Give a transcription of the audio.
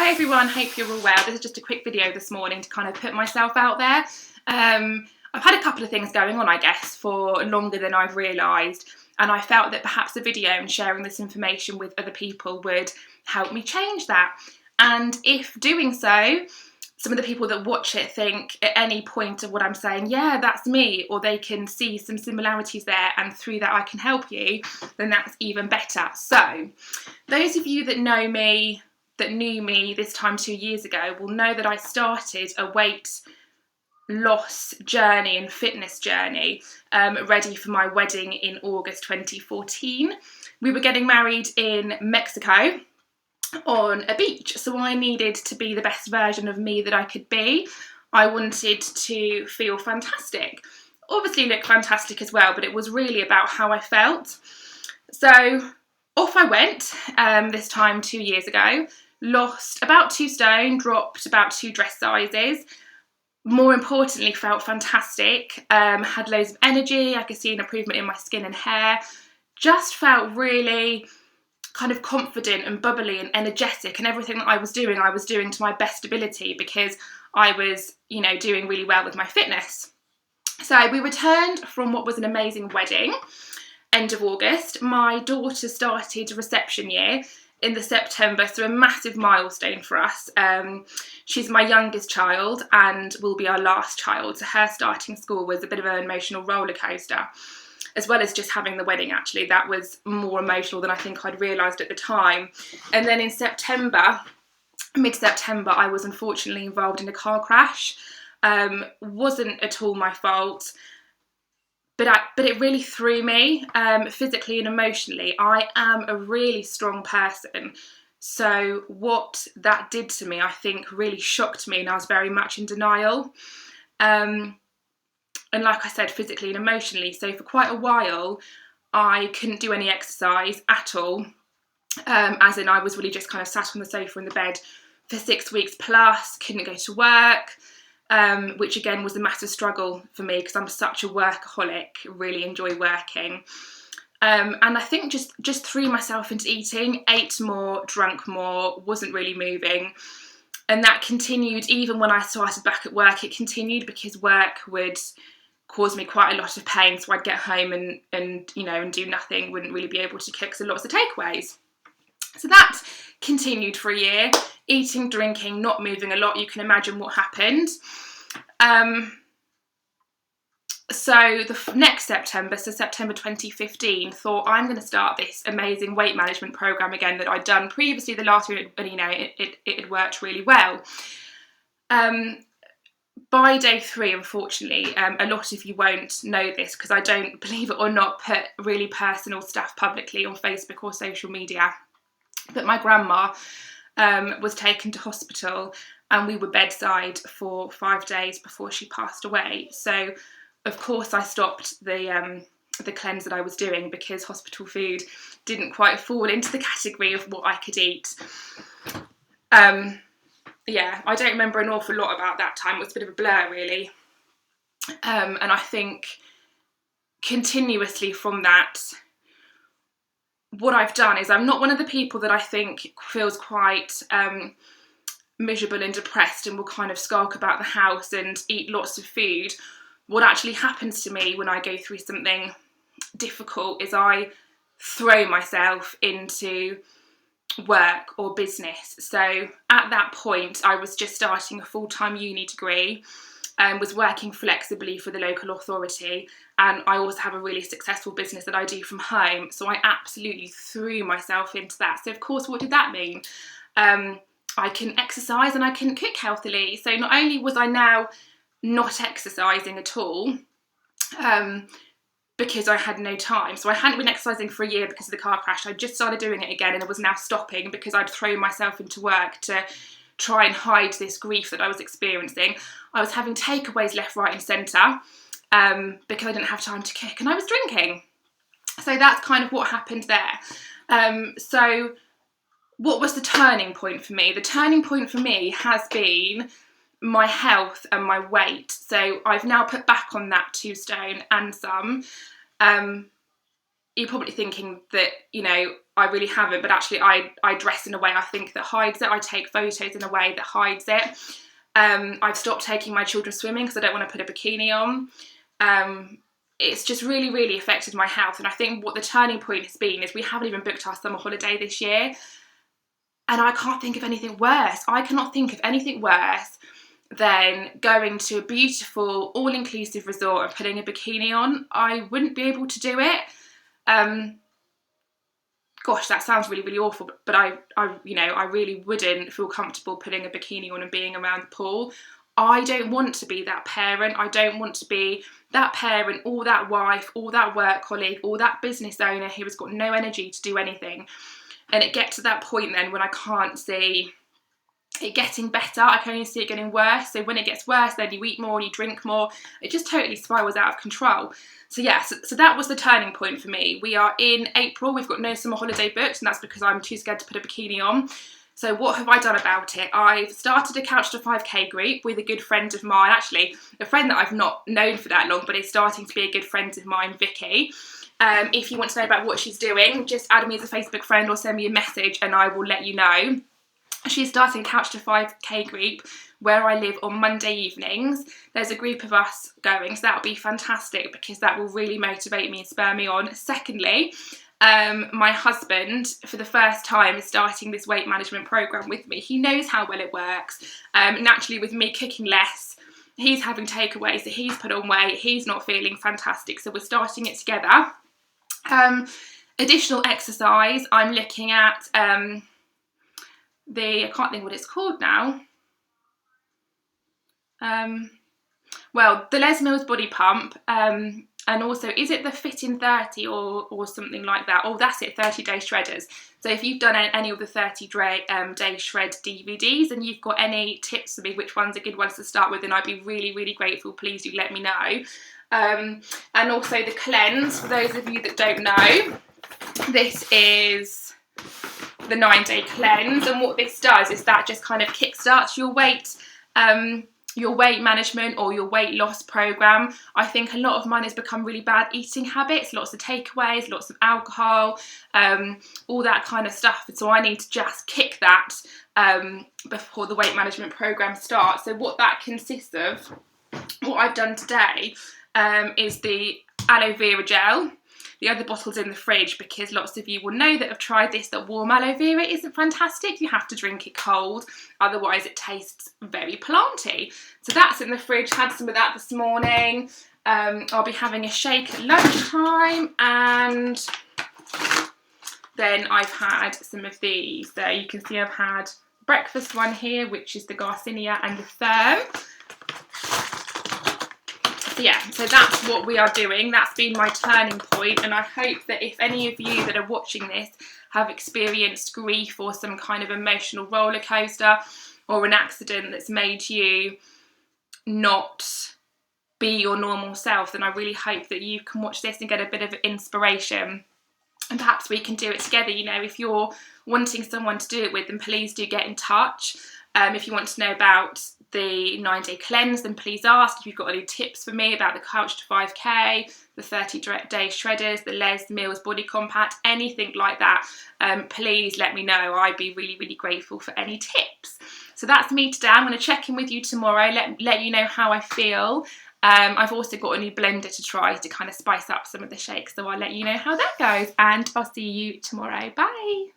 Hi everyone, hope you're all well. This is just a quick video this morning to kind of put myself out there. I've had a couple of things going on, I guess, for longer than I've realised, and I felt that perhaps a video and sharing this information with other people would help me change that. And if doing so, some of the people that watch it think at any point of what I'm saying, yeah, that's me, or they can see some similarities there and through that I can help you, then that's even better. So those of you that knew me this time 2 years ago will know that I started a weight loss journey and fitness journey ready for my wedding in August 2014. We were getting married in Mexico on a beach, so I needed to be the best version of me that I could be. I wanted to feel fantastic, obviously look fantastic as well, but it was really about how I felt. So off I went this time 2 years ago, lost about 2 stone, dropped about 2 dress sizes. More importantly, felt fantastic, had loads of energy. I could see an improvement in my skin and hair, just felt really kind of confident and bubbly and energetic, and everything that I was doing to my best ability because I was, doing really well with my fitness. So we returned from what was an amazing wedding, end of August. My daughter started reception year in the September, so a massive milestone for us. She's my youngest child and will be our last child, so her starting school was a bit of an emotional roller coaster, as well as just having the wedding. Actually, that was more emotional than I think I'd realised at the time. And then in September, mid-September, I was unfortunately involved in a car crash. Wasn't at all my fault, but it really threw me physically and emotionally. I am a really strong person, so what that did to me, I think, really shocked me, and I was very much in denial. And like I said, physically and emotionally. So for quite a while, I couldn't do any exercise at all. As in, I was really just kind of sat on the sofa in the bed for 6 weeks plus, couldn't go to work. Which again was a massive struggle for me because I'm such a workaholic, really enjoy working. And I think just threw myself into eating, ate more, drank more, wasn't really moving. And that continued even when I started back at work. It continued because work would cause me quite a lot of pain. So I'd get home and do nothing, wouldn't really be able to cook, so lots of takeaways. So that continued for a year, eating, drinking, not moving a lot. You can imagine what happened. So the next September, so September 2015, thought I'm going to start this amazing weight management program again that I'd done previously the last year, and it had worked really well. By day 3, unfortunately, a lot of you won't know this because I don't, believe it or not, put really personal stuff publicly on Facebook or social media. But my grandma was taken to hospital and we were bedside for 5 days before she passed away. So, of course, I stopped the cleanse that I was doing because hospital food didn't quite fall into the category of what I could eat. I don't remember an awful lot about that time. It was a bit of a blur, really. And I think continuously from that, what I've done is I'm not one of the people that I think feels quite miserable and depressed and will kind of skulk about the house and eat lots of food. What actually happens to me when I go through something difficult is I throw myself into work or business. So at that point, I was just starting a full-time uni degree and was working flexibly for the local authority, and I also have a really successful business that I do from home, so I absolutely threw myself into that. So of course, what did that mean? I can exercise and I can cook healthily. So not only was I now not exercising at all, because I had no time. So I hadn't been exercising for a year because of the car crash. I just started doing it again and I was now stopping because I'd thrown myself into work to try and hide this grief that I was experiencing. I was having takeaways left, right and centre because I didn't have time to cook, and I was drinking. So that's kind of what happened there. So what was the turning point for me? The turning point for me has been my health and my weight. So I've now put back on that 2 stone and some. You're probably thinking that, I really haven't, but actually I dress in a way I think that hides it. I take photos in a way that hides it. I've stopped taking my children swimming because I don't want to put a bikini on. It's just really, really affected my health. And I think what the turning point has been is we haven't even booked our summer holiday this year. And I can't think of anything worse. I cannot think of anything worse than going to a beautiful, all-inclusive resort and putting a bikini on. I wouldn't be able to do it. Gosh, that sounds really, really awful, but I really wouldn't feel comfortable putting a bikini on and being around the pool. I don't want to be that parent. I don't want to be that parent or that wife or that work colleague or that business owner who has got no energy to do anything. And it gets to that point then when I can't see it getting better, I can only see it getting worse. So when it gets worse, then you eat more and you drink more. It just totally spirals out of control. So yeah, so that was the turning point for me. We are in April, we've got no summer holiday booked, and that's because I'm too scared to put a bikini on. So what have I done about it? I've started a Couch to 5K group with a good friend of mine, actually a friend that I've not known for that long, but is starting to be a good friend of mine, Vicky. If you want to know about what she's doing, just add me as a Facebook friend or send me a message and I will let you know. She's starting a Couch to 5K group where I live on Monday evenings. There's a group of us going, so that'll be fantastic because that will really motivate me and spur me on. Secondly, my husband, for the first time, is starting this weight management program with me. He knows how well it works. Naturally, with me cooking less, he's having takeaways, so he's put on weight, he's not feeling fantastic, so we're starting it together. Additional exercise, I'm looking at I can't think what it's called now. Well, the Les Mills body pump, and also, is it the Fit in 30 or something like that? Oh, that's it, 30-day shredders. So if you've done any of the 30-day shred DVDs and you've got any tips for me, which one's a good ones to start with, then I'd be really, really grateful. Please do let me know. And also the cleanse, for those of you that don't know, this is the 9-day cleanse, and what this does is that just kind of kickstarts your weight management or your weight loss program. I think a lot of mine has become really bad eating habits, lots of takeaways, lots of alcohol, all that kind of stuff. So I need to just kick that before the weight management program starts. So what that consists of, what I've done today, is the aloe vera gel. The other bottle's in the fridge because lots of you will know that have tried this, that warm aloe vera isn't fantastic. You have to drink it cold, otherwise it tastes very planty. So that's in the fridge, had some of that this morning. I'll be having a shake at lunchtime, and then I've had some of these. So you can see I've had breakfast one here, which is the Garcinia and the Therm. So yeah, so that's what we are doing. That's been my turning point, and I hope that if any of you that are watching this have experienced grief or some kind of emotional roller coaster or an accident that's made you not be your normal self, then I really hope that you can watch this and get a bit of inspiration, and perhaps we can do it together. You know, if you're wanting someone to do it with, then please do get in touch. If you want to know about the 9-day cleanse, then please ask. If you've got any tips for me about the Couch to 5K, the 30-day shredders, the Les Mills body compact, anything like that, please let me know. I'd be really, really grateful for any tips. So that's me today. I'm going to check in with you tomorrow, let you know how I feel. I've also got a new blender to try to kind of spice up some of the shakes, so I'll let you know how that goes, and I'll see you tomorrow. Bye.